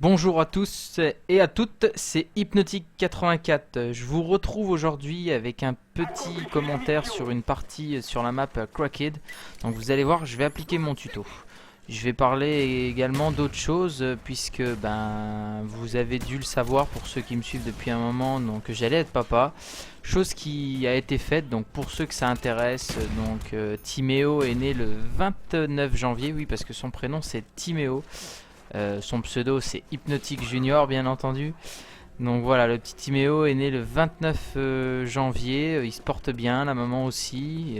Bonjour à tous et à toutes, c'est Hypnotic84. Je vous retrouve aujourd'hui avec un petit commentaire sur une partie sur la map Cracked. Donc vous allez voir, je vais appliquer mon tuto. Je vais parler également d'autres choses puisque vous avez dû le savoir pour ceux qui me suivent depuis un moment, donc j'allais être papa. Chose qui a été faite, donc pour ceux que ça intéresse, Timéo est né le 29 janvier, oui parce que son prénom c'est Timéo. Son pseudo c'est Hypnotic Junior bien entendu. Donc voilà, le petit Timéo est né le 29 janvier, il se porte bien, la maman aussi.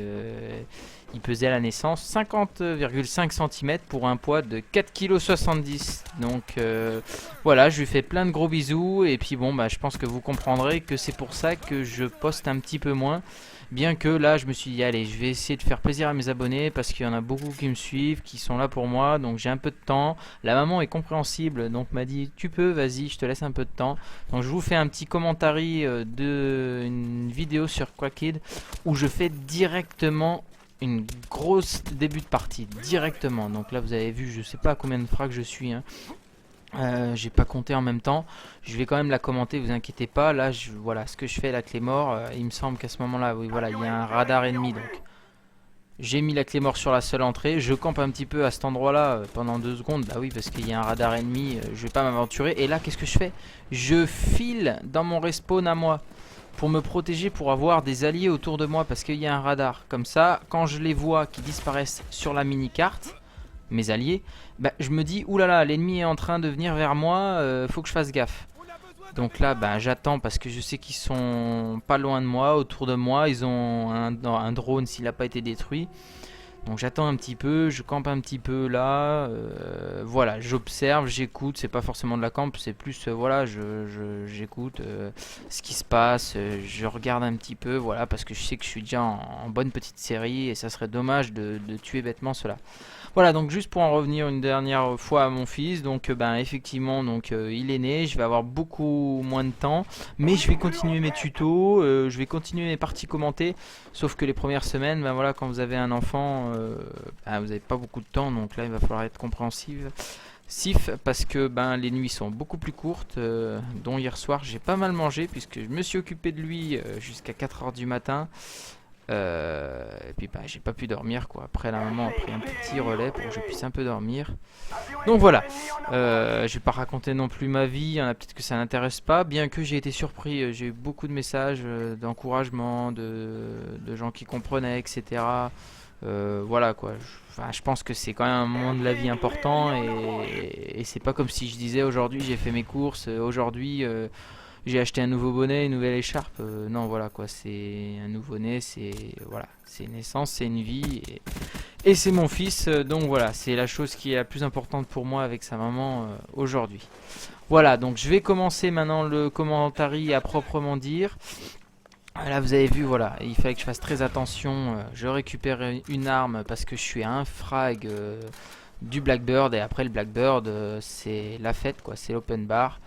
Il pesait à la naissance 50,5 cm pour un poids de 4,70 kg. Donc voilà, je lui fais plein de gros bisous. Et puis bon, je pense que vous comprendrez que c'est pour ça que je poste un petit peu moins. Bien que là, je me suis dit, allez, je vais essayer de faire plaisir à mes abonnés parce qu'il y en a beaucoup qui me suivent, qui sont là pour moi. Donc j'ai un peu de temps. La maman est compréhensible, donc m'a dit, tu peux, vas-y, je te laisse un peu de temps. Donc je vous fais un petit commentaire de une vidéo sur Quackid où je fais directement une grosse début de partie directement. Donc là vous avez vu, je sais pas à combien de frags je suis, hein. J'ai pas compté en même temps. Je vais quand même la commenter, vous inquiétez pas. Là voilà ce que je fais, la clé mort, il me semble qu'à ce moment là, oui voilà, il y a un radar ennemi. Donc j'ai mis la clé mort sur la seule entrée. Je campe un petit peu à cet endroit là pendant 2 secondes. Bah oui, parce qu'il y a un radar ennemi, je vais pas m'aventurer. Et là qu'est-ce que je fais? Je file dans mon respawn à moi pour me protéger, pour avoir des alliés autour de moi parce qu'il y a un radar. Comme ça, quand je les vois qui disparaissent sur la mini-carte, mes alliés, je me dis, oulala, l'ennemi est en train de venir vers moi, faut que je fasse gaffe. Donc là, j'attends parce que je sais qu'ils sont pas loin de moi, autour de moi, ils ont un drone s'il n'a pas été détruit. Donc j'attends un petit peu, je campe un petit peu là, voilà, j'observe, j'écoute, c'est pas forcément de la camp, c'est plus, voilà, j'écoute ce qui se passe, je regarde un petit peu, voilà, parce que je sais que je suis déjà en bonne petite série et ça serait dommage de tuer bêtement cela. Voilà, donc juste pour en revenir une dernière fois à mon fils, donc effectivement, il est né, je vais avoir beaucoup moins de temps, mais je vais continuer mes tutos, je vais continuer mes parties commentées, sauf que les premières semaines, voilà, quand vous avez un enfant, vous n'avez pas beaucoup de temps, donc là il va falloir être compréhensif. Parce que les nuits sont beaucoup plus courtes, dont hier soir j'ai pas mal mangé puisque je me suis occupé de lui jusqu'à 4 h du matin. Et puis j'ai pas pu dormir quoi. Après la maman a pris un petit relais pour que je puisse un peu dormir. Donc voilà, je vais pas raconter non plus ma vie, il y en a peut-être que ça n'intéresse pas, bien que j'ai été surpris, j'ai eu beaucoup de messages d'encouragement, de gens qui comprenaient, etc. Voilà quoi, je pense que c'est quand même un moment de la vie important et c'est pas comme si je disais aujourd'hui j'ai fait mes courses, aujourd'hui j'ai acheté un nouveau bonnet, une nouvelle écharpe. Non, voilà quoi, c'est un nouveau-né, c'est voilà, c'est une naissance, c'est une vie et c'est mon fils. Donc voilà, c'est la chose qui est la plus importante pour moi avec sa maman aujourd'hui. Voilà, donc je vais commencer maintenant le commentaire à proprement dire. Là vous avez vu, voilà, il fallait que je fasse très attention. Je récupère une arme parce que je suis à un frag du Blackbird et après le Blackbird c'est la fête quoi, c'est l'open bar.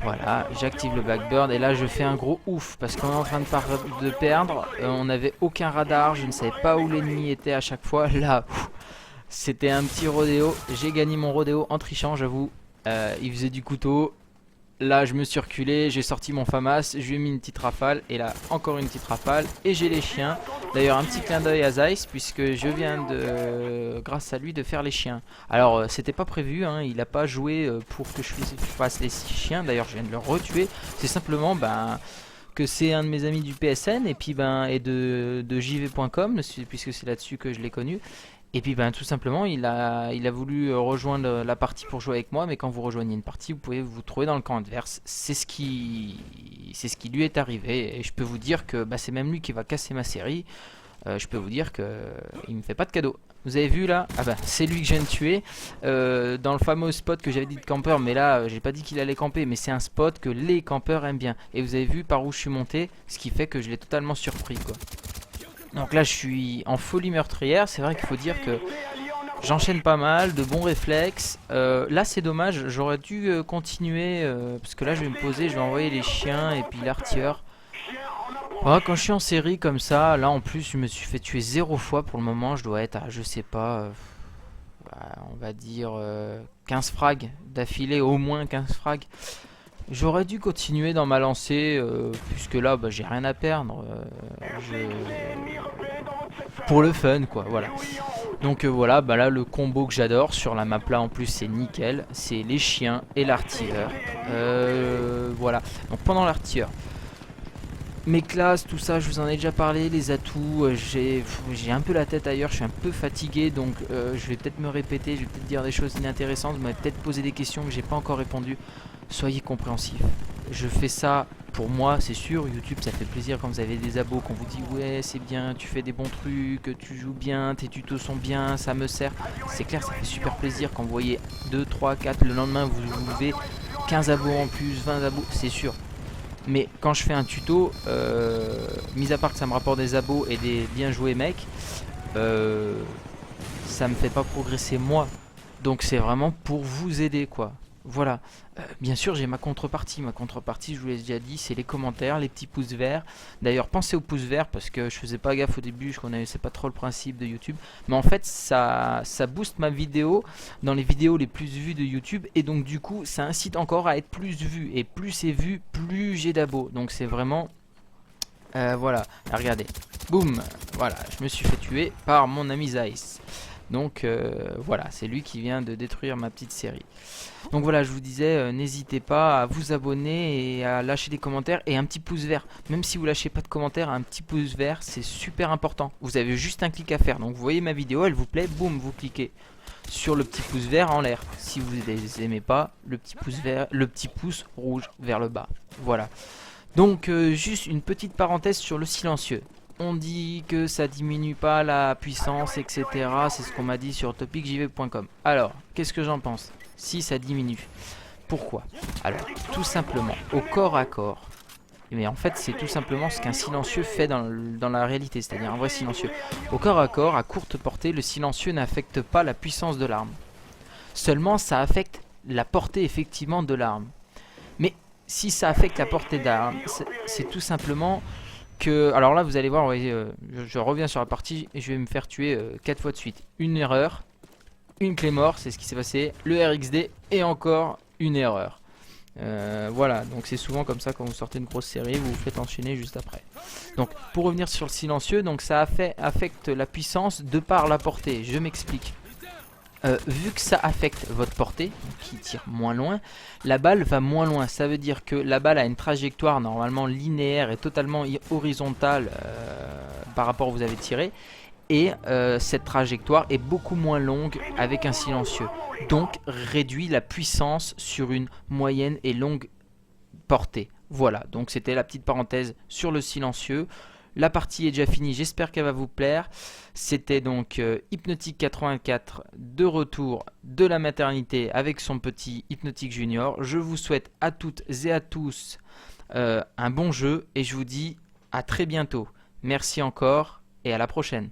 Voilà, j'active le Blackbird et là je fais un gros ouf parce qu'on est en train de perdre, on n'avait aucun radar, je ne savais pas où l'ennemi était à chaque fois. Là, c'était un petit rodéo, j'ai gagné mon rodéo en trichant j'avoue, il faisait du couteau. Là je me suis reculé, j'ai sorti mon FAMAS, je lui ai mis une petite rafale et là encore une petite rafale et j'ai les chiens. D'ailleurs un petit clin d'œil à Zeiss puisque je viens de, grâce à lui, de faire les chiens. Alors c'était pas prévu, hein, il a pas joué pour que je fasse les 6 chiens, d'ailleurs je viens de le retuer. C'est simplement que c'est un de mes amis du PSN et puis et de jv.com puisque c'est là-dessus que je l'ai connu. Et puis tout simplement il a voulu rejoindre la partie pour jouer avec moi, mais quand vous rejoignez une partie vous pouvez vous trouver dans le camp adverse. C'est ce qui lui est arrivé et je peux vous dire que c'est même lui qui va casser ma série. Je peux vous dire que il me fait pas de cadeau. Vous avez vu là, c'est lui que je viens de tuer dans le fameux spot que j'avais dit de campeur, mais là j'ai pas dit qu'il allait camper, mais c'est un spot que les campeurs aiment bien. Et vous avez vu par où je suis monté, ce qui fait que je l'ai totalement surpris quoi. Donc là je suis en folie meurtrière, c'est vrai qu'il faut dire que j'enchaîne pas mal, de bons réflexes. Là c'est dommage, j'aurais dû continuer, parce que là je vais me poser, je vais envoyer les chiens et puis l'artilleur. Voilà, quand je suis en série comme ça, là en plus je me suis fait tuer 0 fois pour le moment, je dois être à je sais pas, on va dire 15 frags d'affilée, au moins 15 frags. J'aurais dû continuer dans ma lancée, puisque là j'ai rien à perdre. Pour le fun quoi, voilà. Donc voilà, là le combo que j'adore sur la map là en plus c'est nickel, c'est les chiens et l'artilleur. Voilà, donc pendant l'artilleur, mes classes, tout ça, je vous en ai déjà parlé, les atouts, j'ai un peu la tête ailleurs, je suis un peu fatigué, donc je vais peut-être me répéter, je vais peut-être dire des choses inintéressantes, vous m'avez peut-être posé des questions que j'ai pas encore répondu. Soyez compréhensifs. Je fais ça pour moi, c'est sûr. YouTube, ça fait plaisir quand vous avez des abos, qu'on vous dit ouais, c'est bien, tu fais des bons trucs, tu joues bien, tes tutos sont bien, ça me sert. C'est clair, ça fait super plaisir quand vous voyez 2, 3, 4, le lendemain vous avez 15 abos en plus, 20 abos, c'est sûr. Mais quand je fais un tuto, mis à part que ça me rapporte des abos et des bien joués mecs, ça me fait pas progresser moi. Donc c'est vraiment pour vous aider quoi. Voilà. Bien sûr j'ai ma contrepartie. Ma contrepartie, je vous l'ai déjà dit, c'est les commentaires, les petits pouces verts. D'ailleurs pensez aux pouces verts parce que je faisais pas gaffe au début, je connaissais pas trop le principe de YouTube. Mais en fait ça booste ma vidéo dans les vidéos les plus vues de YouTube. Et donc du coup ça incite encore à être plus vu. Et plus c'est vu, plus j'ai d'abos. Donc c'est vraiment... voilà, regardez. Boum. Voilà, je me suis fait tuer par mon ami Zeiss. Donc voilà, c'est lui qui vient de détruire ma petite série. Donc voilà, je vous disais, n'hésitez pas à vous abonner et à lâcher des commentaires et un petit pouce vert. Même si vous lâchez pas de commentaires, un petit pouce vert, c'est super important. Vous avez juste un clic à faire. Donc vous voyez ma vidéo, elle vous plaît, boum, vous cliquez sur le petit pouce vert en l'air. Si vous ne les aimez pas, le petit pouce vert, le petit pouce rouge vers le bas. Voilà. Donc juste une petite parenthèse sur le silencieux. On dit que ça diminue pas la puissance, etc. C'est ce qu'on m'a dit sur topicjv.com. Alors, qu'est-ce que j'en pense? Si ça diminue. Pourquoi? Alors, tout simplement, au corps à corps. Mais en fait, c'est tout simplement ce qu'un silencieux fait dans la réalité, c'est-à-dire un vrai silencieux. Au corps à corps, à courte portée, le silencieux n'affecte pas la puissance de l'arme. Seulement, ça affecte la portée effectivement de l'arme. Mais si ça affecte la portée de l'arme, c'est tout simplement... que, alors là vous allez voir, je reviens sur la partie et je vais me faire tuer 4 fois de suite. Une erreur, une clé mort, c'est ce qui s'est passé, le RXD et encore une erreur. Voilà, donc c'est souvent comme ça quand vous sortez une grosse série, vous vous faites enchaîner juste après. Donc pour revenir sur le silencieux, donc ça affecte la puissance de par la portée, je m'explique. Vu que ça affecte votre portée, qui tire moins loin, la balle va moins loin. Ça veut dire que la balle a une trajectoire normalement linéaire et totalement horizontale par rapport où vous avez tiré. Et cette trajectoire est beaucoup moins longue avec un silencieux. Donc réduit la puissance sur une moyenne et longue portée. Voilà, donc c'était la petite parenthèse sur le silencieux. La partie est déjà finie, j'espère qu'elle va vous plaire. C'était donc Hypnotique 84 de retour de la maternité avec son petit Hypnotique Junior. Je vous souhaite à toutes et à tous un bon jeu et je vous dis à très bientôt. Merci encore et à la prochaine.